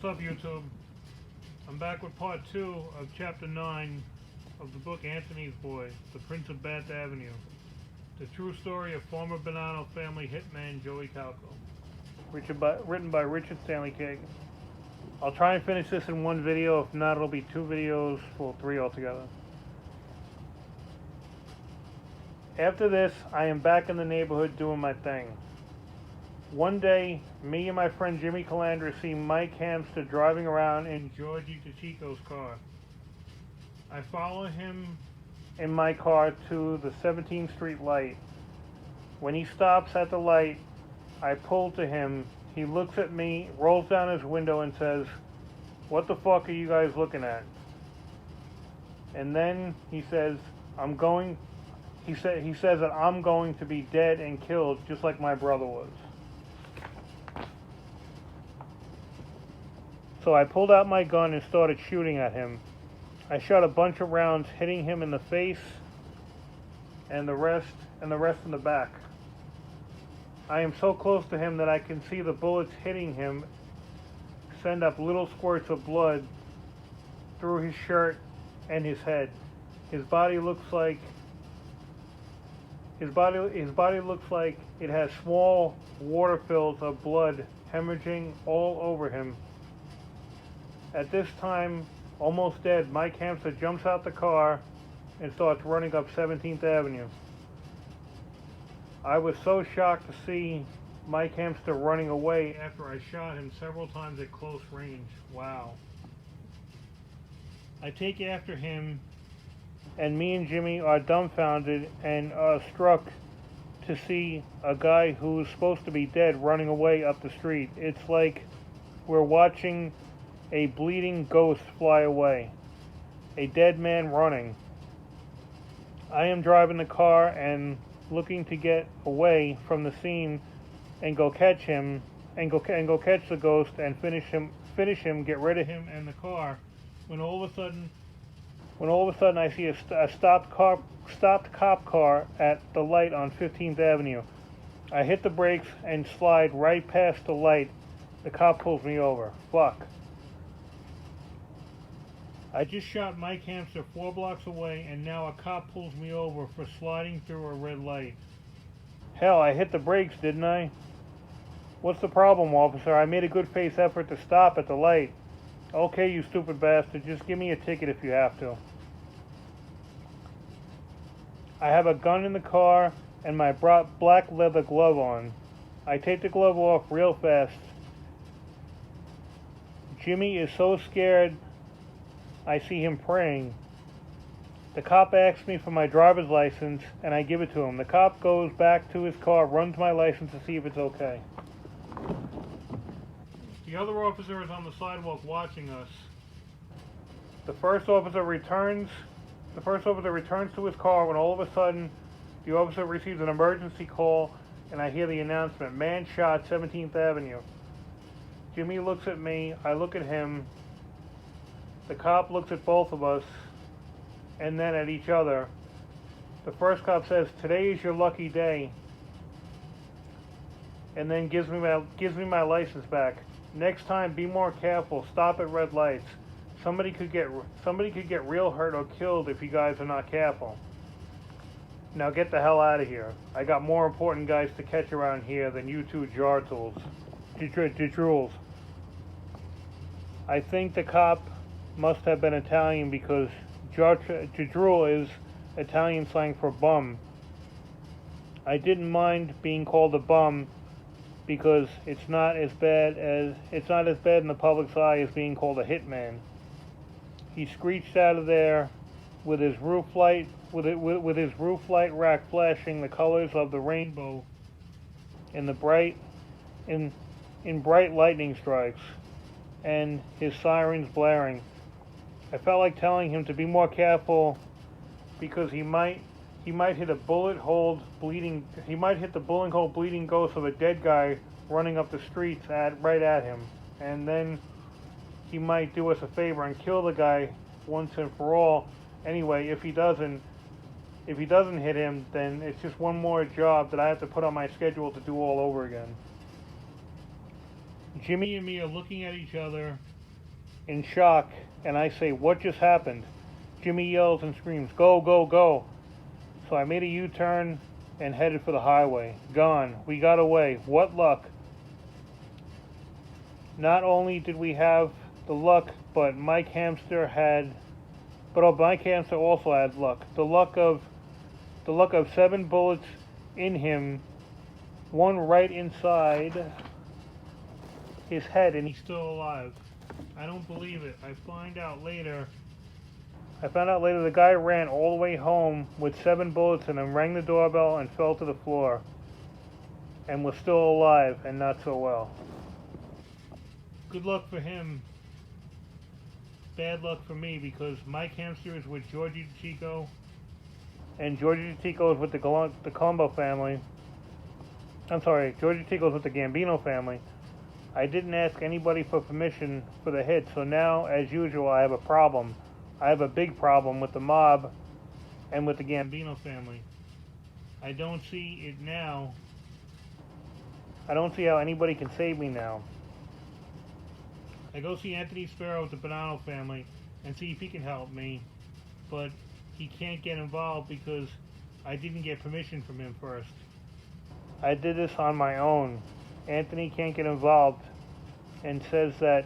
up, YouTube? I'm back with part 2 of chapter 9 of the book Anthony's Boy, The Prince of Bath Avenue. The true story of former Bonanno family hitman Joey Calco. Written by Richard Stanley Kagan. I'll try and finish this in one video. If not, it'll be 2 videos, well, 3 altogether. After this, I am back in the neighborhood doing my thing. One day, me and my friend Jimmy Calandra see Mike Hamster driving around in Georgie DeChico's car. I follow him in my car to the 17th Street light. When he stops at the light, I pull to him. He looks at me, rolls down his window and says, "What the fuck are you guys looking at?" And then he says, he says that I'm going to be dead and killed just like my brother was. So I pulled out my gun and started shooting at him. I shot a bunch of rounds, hitting him in the face and the rest in the back. I am so close to him that I can see the bullets hitting him send up little squirts of blood through his shirt and his head. His body looks like it has small water fills of blood hemorrhaging all over him. At this time, almost dead, Mike Hamster jumps out the car and starts running up 17th Avenue. I was so shocked to see Mike Hamster running away after I shot him several times at close range. Wow. I take after him, and me and Jimmy are dumbfounded and are struck to see a guy who's supposed to be dead running away up the street. It's like we're watching a bleeding ghost fly away. A dead man running. I am driving the car and looking to get away from the scene and go catch him and go catch the ghost and finish him, get rid of him and the car. When all of a sudden I see a stopped cop car at the light on 15th Avenue. I hit the brakes and slide right past the light. The cop pulls me over. Fuck. I just shot Mike Hamster 4 blocks away, and now a cop pulls me over for sliding through a red light. Hell, I hit the brakes, didn't I? What's the problem, officer? I made a good faith effort to stop at the light. Okay, you stupid bastard, just give me a ticket if you have to. I have a gun in the car and my black leather glove on. I take the glove off real fast. Jimmy is so scared I see him praying. The cop asks me for my driver's license, and I give it to him. The cop goes back to his car, runs my license to see if it's okay. The other officer is on the sidewalk watching us. The first officer returns to his car when all of a sudden the officer receives an emergency call, and I hear the announcement, "Man shot, 17th Avenue." Jimmy looks at me, I look at him. The cop looks at both of us, and then at each other. The first cop says, "Today is your lucky day," and then gives me my license back. "Next time, be more careful. Stop at red lights. Somebody could get real hurt or killed if you guys are not careful. Now get the hell out of here. I got more important guys to catch around here than you two jar tools." Drools. I think the cop must have been Italian because drool is Italian slang for bum. I didn't mind being called a bum because it's not as bad in the public's eye as being called a hitman. He screeched out of there with his roof light rack flashing the colors of the rainbow in bright lightning strikes, and his sirens blaring. I felt like telling him to be more careful because he might hit the bullet hole bleeding ghost of a dead guy running up the streets right at him, and then he might do us a favor and kill the guy once and for all. Anyway, if he doesn't hit him, then it's just one more job that I have to put on my schedule to do all over again. Jimmy and me are looking at each other in shock, and I say, "What just happened?" Jimmy yells and screams, "Go, go, go." So I made a U-turn and headed for the highway. Gone. We got away. What luck. Not only did we have the luck, but Mike Hamster also had luck. The luck of 7 bullets in him, one right inside his head, and he's still alive. I don't believe it. I found out later the guy ran all the way home with 7 bullets in him, rang the doorbell, and fell to the floor, and was still alive and not so well. Good luck for him. Bad luck for me, because Mike Hamster is with Georgie Chico, and Georgie Chico is with the Colombo family. I'm sorry, Georgie Chico is with the Gambino family. I didn't ask anybody for permission for the hit, so now, as usual, I have a problem. I have a big problem with the mob and with the Gambino family. I don't see it now. I don't see how anybody can save me now. I go see Anthony Sparrow with the Bonanno family and see if he can help me, but he can't get involved because I didn't get permission from him first. I did this on my own. Anthony can't get involved and says the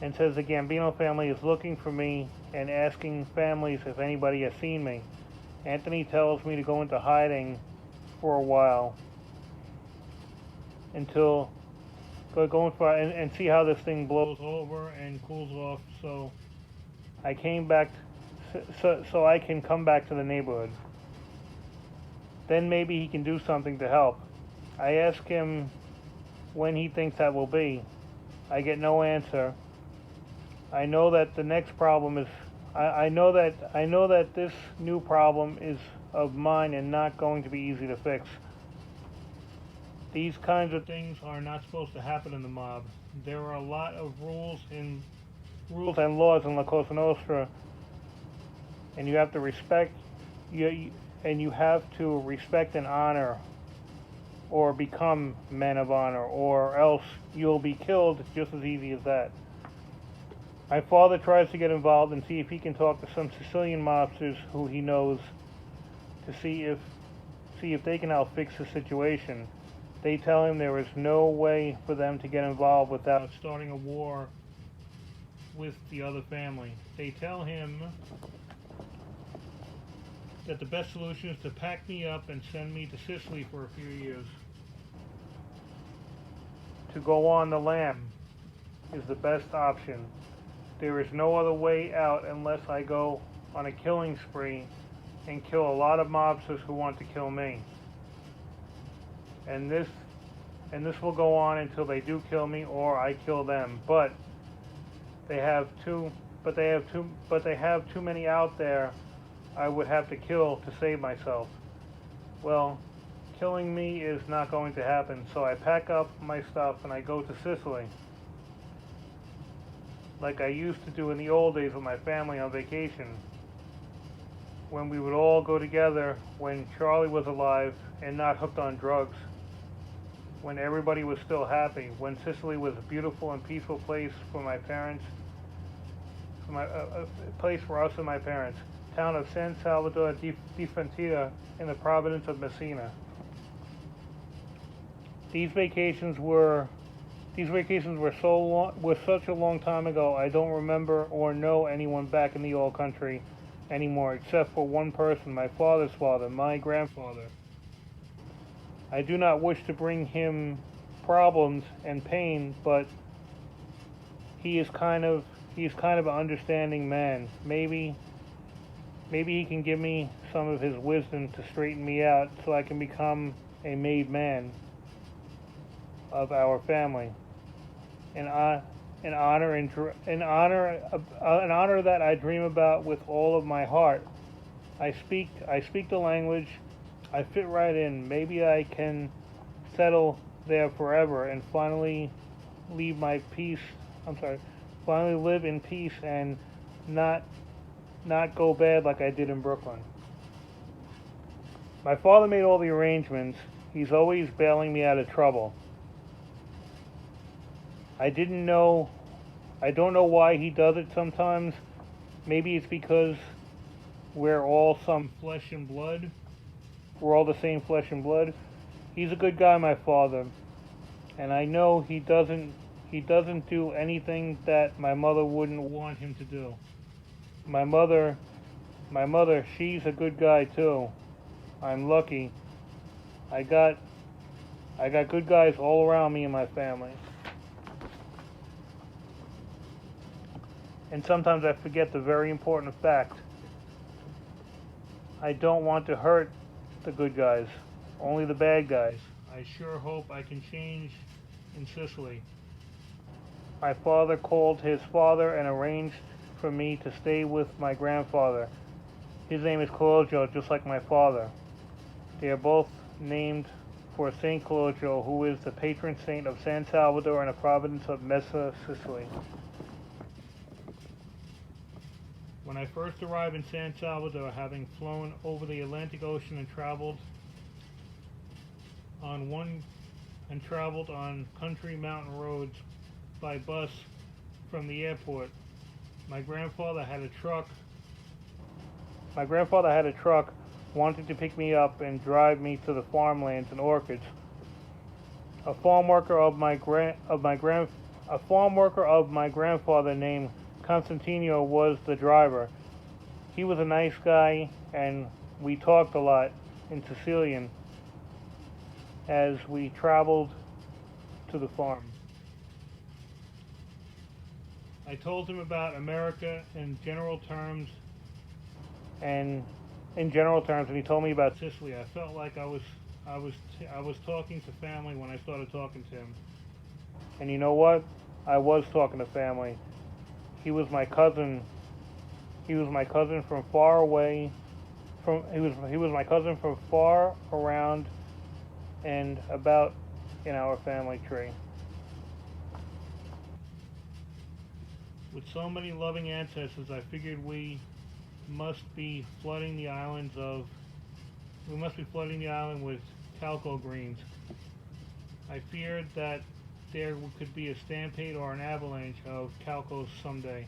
Gambino family is looking for me and asking families if anybody has seen me. Anthony tells me to go into hiding for a while until and see how this thing blows over and cools off, so I came back so I can come back to the neighborhood. Then maybe he can do something to help. I ask him when he thinks that will be. I get no answer. I know that the next problem is I know that this new problem is of mine and not going to be easy to fix. These kinds of things are not supposed to happen in the mob. There are a lot of rules and laws in La Cosa Nostra, and you have to respect and honor, or become men of honor, or else you'll be killed just as easy as that. My father tries to get involved and see if he can talk to some Sicilian mobsters who he knows to see if they can help fix the situation. They tell him there is no way for them to get involved without starting a war with the other family. They tell him that the best solution is to pack me up and send me to Sicily for a few years. To go on the lam is the best option. There is no other way out unless I go on a killing spree and kill a lot of mobsters who want to kill me. And this will go on until they do kill me or I kill them. But they have too many out there I would have to kill to save myself. Well, killing me is not going to happen, so I pack up my stuff and I go to Sicily, like I used to do in the old days with my family on vacation, when we would all go together when Charlie was alive and not hooked on drugs, when everybody was still happy, when Sicily was a beautiful and peaceful place for my parents, a place for us and my parents. Town of San Salvador di Frontiera in the province of Messina. These vacations were such a long time ago. I don't remember or know anyone back in the old country anymore, except for one person, my father's father, my grandfather. I do not wish to bring him problems and pain, but he is kind of an understanding man. Maybe he can give me some of his wisdom to straighten me out so I can become a made man of our family. An honor that I dream about with all of my heart. I speak the language. I fit right in. Maybe I can settle there forever and finally finally live in peace and not go bad like I did in Brooklyn. My father made all the arrangements. He's always bailing me out of trouble. I didn't know I don't know why he does it sometimes. Maybe it's because we're all some flesh and blood. We're all the same flesh and blood. He's a good guy, my father, and I know he doesn't do anything that my mother wouldn't want him to do. My mother, she's a good guy too. I'm lucky. I got I got good guys all around me and my family. And sometimes I forget the very important fact. I don't want to hurt the good guys, only the bad guys. I sure hope I can change in Sicily. My father called his father and arranged for me to stay with my grandfather. His name is Cologio, just like my father. They are both named for Saint Cologio, who is the patron saint of San Salvador and the province of Mesa, Sicily. When I first arrived in San Salvador, having flown over the Atlantic Ocean and traveled on country mountain roads by bus from the airport, my grandfather had a truck. Wanted to pick me up and drive me to the farmlands and orchards. A farm worker of my grandfather named Constantino was the driver. He was a nice guy, and we talked a lot in Sicilian as we traveled to the farm. I told him about America in general terms, and he told me about Sicily. I felt like I was talking to family when I started talking to him. And you know what? I was talking to family. He was my cousin. He was my cousin from far away. He was my cousin from far around and about in our family tree. With so many loving ancestors, I figured we must be flooding the island with Calco greens. I feared that there could be a stampede or an avalanche of Calcos someday.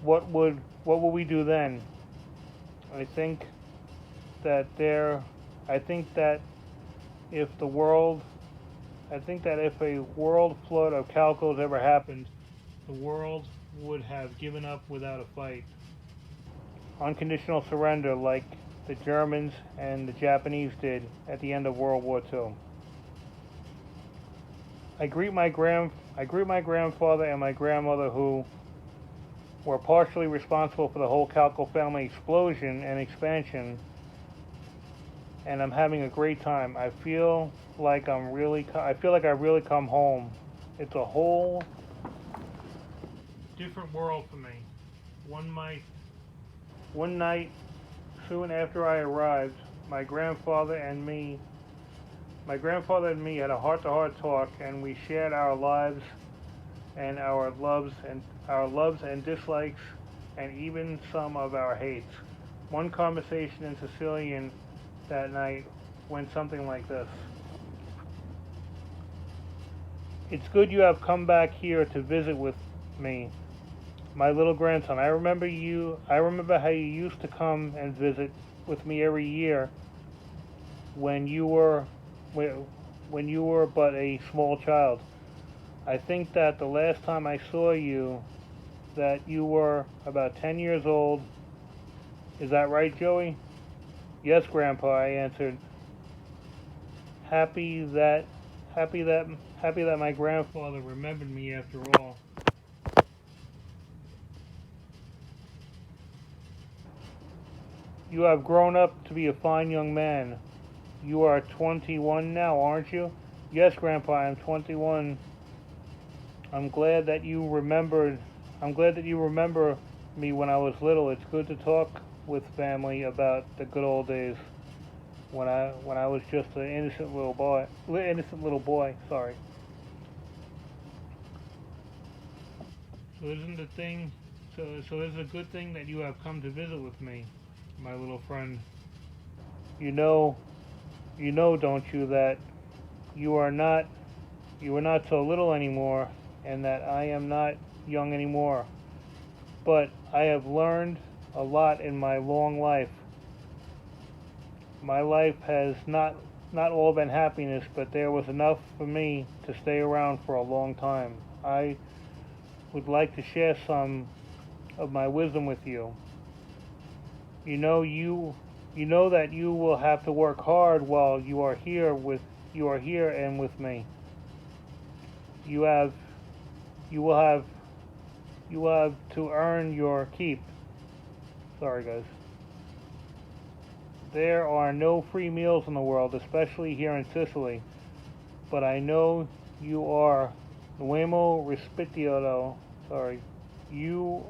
What would we do then? I think that if a world flood of Calcos ever happened, the world would have given up without a fight. Unconditional surrender like the Germans and the Japanese did at the end of World War II. I greet my grandfather and my grandmother, who were partially responsible for the whole Calco family explosion and expansion, and I'm having a great time. I feel like I've really come home. It's a whole different world for me. One night, soon after I arrived, my grandfather and me had a heart-to-heart talk, and we shared our lives and our loves and dislikes, and even some of our hates. One conversation in Sicilian that night went something like this: "It's good you have come back here to visit with me, my little grandson. I remember how you used to come and visit with me every year when you were but a small child. I think that the last time I saw you, that you were about 10 years old. Is that right, Joey?" "Yes, Grandpa," I answered, happy that my grandfather remembered me after all. "You have grown up to be a fine young man. You are 21 now, aren't you?" "Yes, Grandpa, I'm 21. I'm glad that you remember me when I was little. It's good to talk with family about the good old days when I was just an innocent little boy. Sorry." So isn't it a good thing that you have come to visit with me, my little friend? You know, don't you, that you are not you are not so little anymore, and that I am not young anymore. But I have learned a lot in my long life. My life has not all been happiness, but there was enough for me to stay around for a long time. I would like to share some of my wisdom with you. You know that you will have to work hard while you are here and with me. You have you will have you will have to earn your keep. Sorry guys. There are no free meals in the world, especially here in Sicily. But I know you are Nuomo Rispettiato. Sorry. Uomo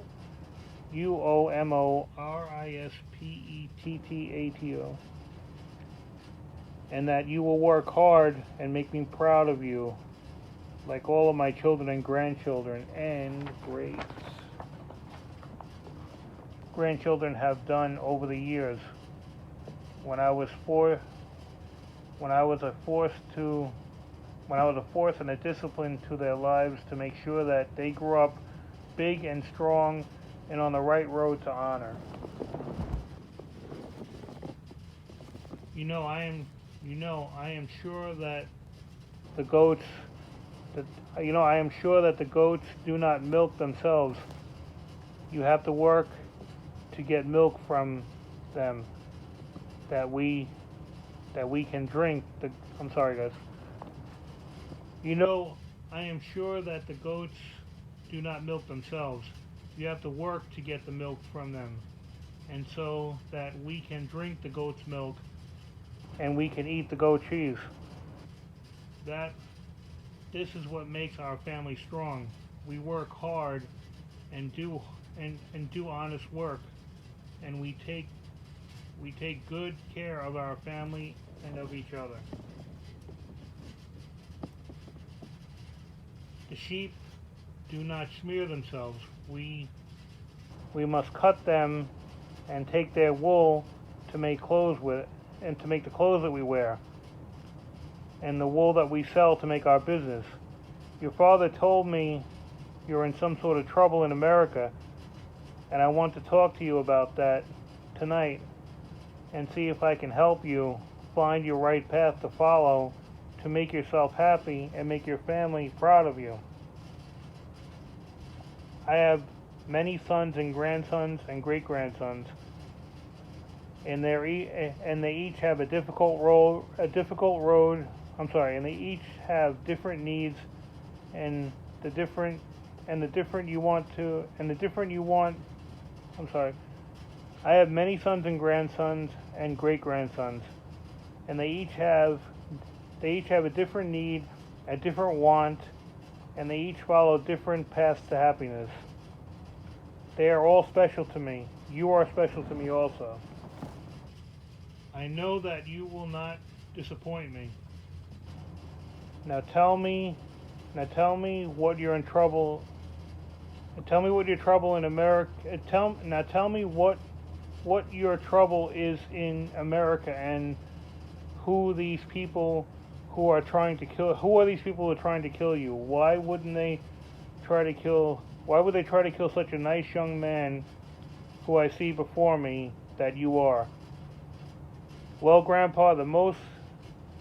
Rispettato. And that you will work hard and make me proud of you, like all of my children and grandchildren and great grandchildren have done over the years. When I was a force and a discipline to their lives to make sure that they grew up big and strong and on the right road to honor. I am sure that the goats do not milk themselves. You have to work to get milk from them that we can drink. I'm sorry, guys. I am sure that the goats do not milk themselves. You have to work to get the milk from them, and so that we can drink the goat's milk and we can eat the goat cheese. This is what makes our family strong. We work hard and do honest work, and we take good care of our family and of each other. The sheep do not smear themselves. We must cut them and take their wool to make clothes with it, and to make the clothes that we wear, and the wool that we sell to make our business. Your father told me you're in some sort of trouble in America, and I want to talk to you about that tonight and see if I can help you find your right path to follow to make yourself happy and make your family proud of you. I have many sons and grandsons and great-grandsons, and they each have a difficult road. And they each have different needs, and the different you want. I have many sons and grandsons and great-grandsons, and they each have a different need, a different want, and they each follow different paths to happiness. They are all special to me. You are special to me also. I know that you will not disappoint me. Now tell me what you're in trouble. Tell me what your trouble in America. Tell me what your trouble is in America, and who these people who are trying to kill. Who are these people who are trying to kill you? Why would they try to kill such a nice young man who I see before me that you are? Well, Grandpa,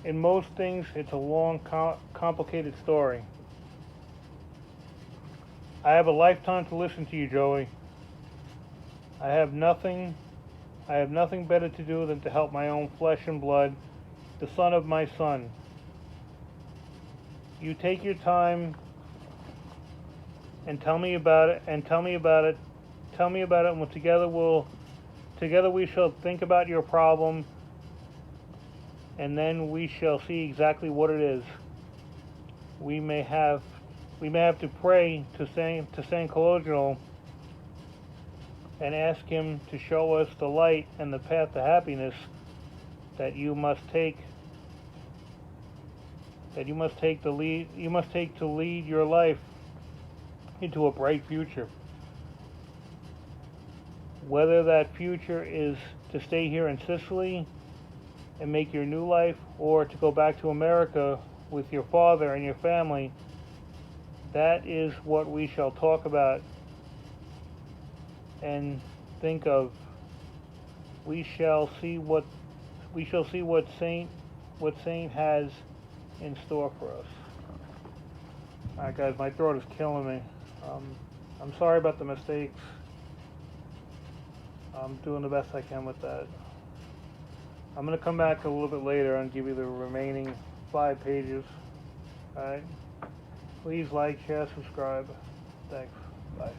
in most things, it's a long, complicated story. I have a lifetime to listen to you, Joey. I have nothing better to do than to help my own flesh and blood, the son of my son. You take your time and tell me about it, and together we shall think about your problem, and then we shall see exactly what it is. We may have to pray to San Cologno and ask him to show us the light and the path to happiness that you must take to lead your life into a bright future. Whether that future is to stay here in Sicily and make your new life, or to go back to America with your father and your family, that is what we shall talk about and think of. We shall see what Saint has in store for us. Alright guys, my throat is killing me. I'm sorry about the mistakes. I'm doing the best I can with that. I'm going to come back a little bit later and give you the remaining 5 pages. Alright? Please like, share, subscribe. Thanks. Bye.